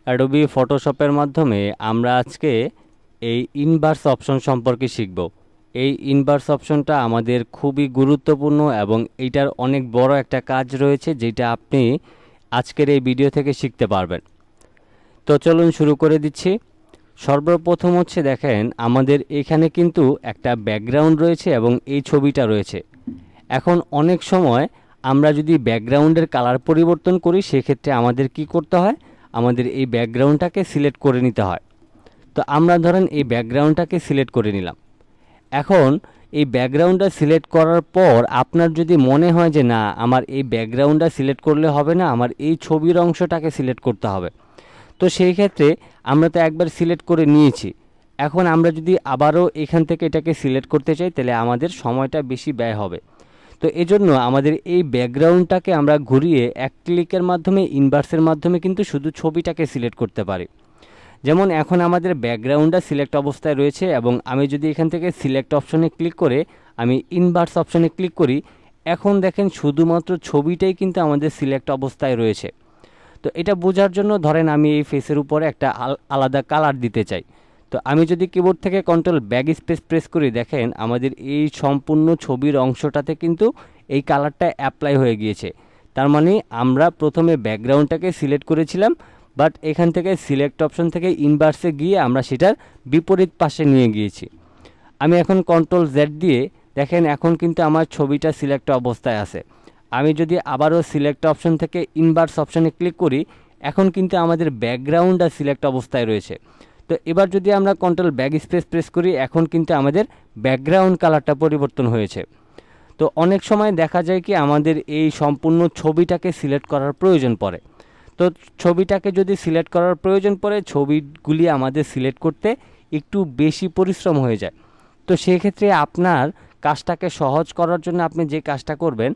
Adobe ফটোশপের মাধ্যমে আমরা আজকে এই ইনভার্স অপশন সম্পর্কে শিখব। এই ইনভার্স অপশনটা আমাদের খুবই গুরুত্বপূর্ণ এবং এইটার অনেক বড় একটা কাজ রয়েছে যেটা আপনি আজকের এই ভিডিও থেকে শিখতে পারবেন। তো চলুন শুরু করে দিচ্ছি। সর্বপ্রথম হচ্ছে দেখেন আমাদের এখানে কিন্তু একটা ব্যাকগ্রাউন্ড রয়েছে এবং এই ছবিটা রয়েছে। এখন অনেক সময় আমরা যদি ব্যাকগ্রাউন্ডের কালার পরিবর্তন করি সেক্ষেত্রে আমাদের কি করতে হয়, আমাদের এই ব্যাকগ্রাউন্ডটাকে সিলেক্ট করে নিতে হয়। তো আমরা ধরেন এই ব্যাকগ্রাউন্ডটাকে সিলেক্ট করে নিলাম। এখন এই ব্যাকগ্রাউন্ডটা সিলেক্ট করার পর আপনার যদি মনে হয় যে না আমার এই ব্যাকগ্রাউন্ডটা সিলেক্ট করলে হবে না, আমার এই ছবির অংশটাকে সিলেক্ট করতে হবে, তো সেই ক্ষেত্রে আমরা তো একবার সিলেক্ট করে নিয়েছি। এখন আমরা যদি আবারও এখান থেকে এটাকে সিলেক্ট করতে চাই তাহলে আমাদের সময়টা বেশি ব্যয় হবে। তো এজন্য আমাদের এই ব্যাকগ্রাউন্ডটাকে আমরা ঘুরিয়ে এক ক্লিকের মাধ্যমে ইনভার্সের মাধ্যমে কিন্তু শুধু ছবিটাকে সিলেক্ট করতে পারি। যেমন এখন আমাদের ব্যাকগ্রাউন্ডটা সিলেক্ট অবস্থায় রয়েছে এবং আমি যদি এখান থেকে সিলেক্ট অপশনে ক্লিক করে আমি ইনভার্স অপশনে ক্লিক করি, এখন দেখেন শুধুমাত্র ছবিটাই কিন্তু আমাদের সিলেক্ট অবস্থায় রয়েছে। তো এটা বোঝার জন্য ধরেন আমি এই ফেসের উপরে একটা আলাদা কালার দিতে চাই। তো আমি যদি কিবোর্ড থেকে কন্ট্রোল ব্যাক স্পেস প্রেস করি, দেখেন আমাদের এই সম্পূর্ণ ছবির অংশটাতে কিন্তু এই কালারটা অ্যাপ্লাই হয়ে গিয়েছে। তার মানে আমরা প্রথমে ব্যাকগ্রাউন্ডটাকে সিলেক্ট করেছিলাম, বাট এখান থেকে সিলেক্ট অপশন থেকে ইনভার্সে গিয়ে আমরা সেটার বিপরীত পাশে নিয়ে গিয়েছি। আমি এখন কন্ট্রোল জেড দিয়ে দেখেন এখন কিন্তু আমার ছবিটা সিলেক্ট অবস্থায় আছে। আমি যদি আবারও সিলেক্ট অপশন থেকে ইনভার্স অপশনে ক্লিক করি, এখন কিন্তু আমাদের ব্যাকগ্রাউন্ডটা সিলেক্ট অবস্থায় রয়েছে। তো এবার যদি আমরা কন্ট্রোল ব্যাক স্পেস প্রেস করি, এখন কিন্তু আমাদের ব্যাকগ্রাউন্ড কালারটা পরিবর্তন হয়েছে। তো অনেক সময় দেখা যায় কি আমাদের এই সম্পূর্ণ ছবিটাকে সিলেক্ট করার প্রয়োজন পড়ে। তো ছবিটাকে যদি সিলেক্ট করার প্রয়োজন পড়ে, ছবিগুলি আমাদের সিলেক্ট করতে একটু বেশি পরিশ্রম হয়ে যায়। তো সেক্ষেত্রে আপনার কাজটাকে সহজ করার জন্য আপনি যে কাজটা করবেন,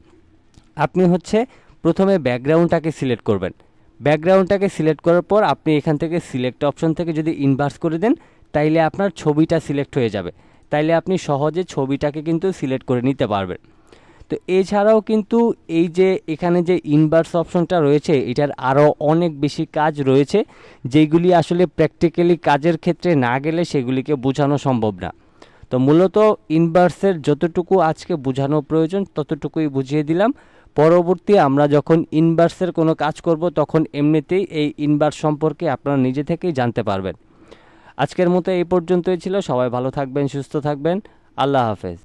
আপনি হচ্ছে প্রথমে ব্যাকগ্রাউন্ডটাকে সিলেক্ট করবেন। ব্যাকগ্রাউন্ডটাকে সিলেক্ট করার পর আপনি এখান থেকে সিলেক্ট অপশন থেকে যদি ইনভার্স করে দেন, তাইলে আপনার ছবিটা সিলেক্ট হয়ে যাবে। তাইলে আপনি সহজে ছবিটাকে কিন্তু সিলেক্ট করে নিতে পারবেন। তো এছাড়াও কিন্তু এই যে এখানে যে ইনভার্স অপশনটা রয়েছে, এটার আরও অনেক বেশি কাজ রয়েছে যেগুলি আসলে প্র্যাকটিক্যালি কাজের ক্ষেত্রে না গেলে সেগুলিকে বোঝানো সম্ভব না। তো মূলত ইনভার্সের যতটুকু আজকে বোঝানো প্রয়োজন ততটুকুই বুঝিয়ে দিলাম। পরবর্তী আমরা যখন ইনভার্সের কোনো কাজ করব তখন এমনিতেই এই ইনভার্স সম্পর্কে আপনারা নিজে থেকেই জানতে পারবেন। আজকের মতো এই পর্যন্তই ছিল। সবাই ভালো থাকবেন, সুস্থ থাকবেন। আল্লাহ হাফেজ।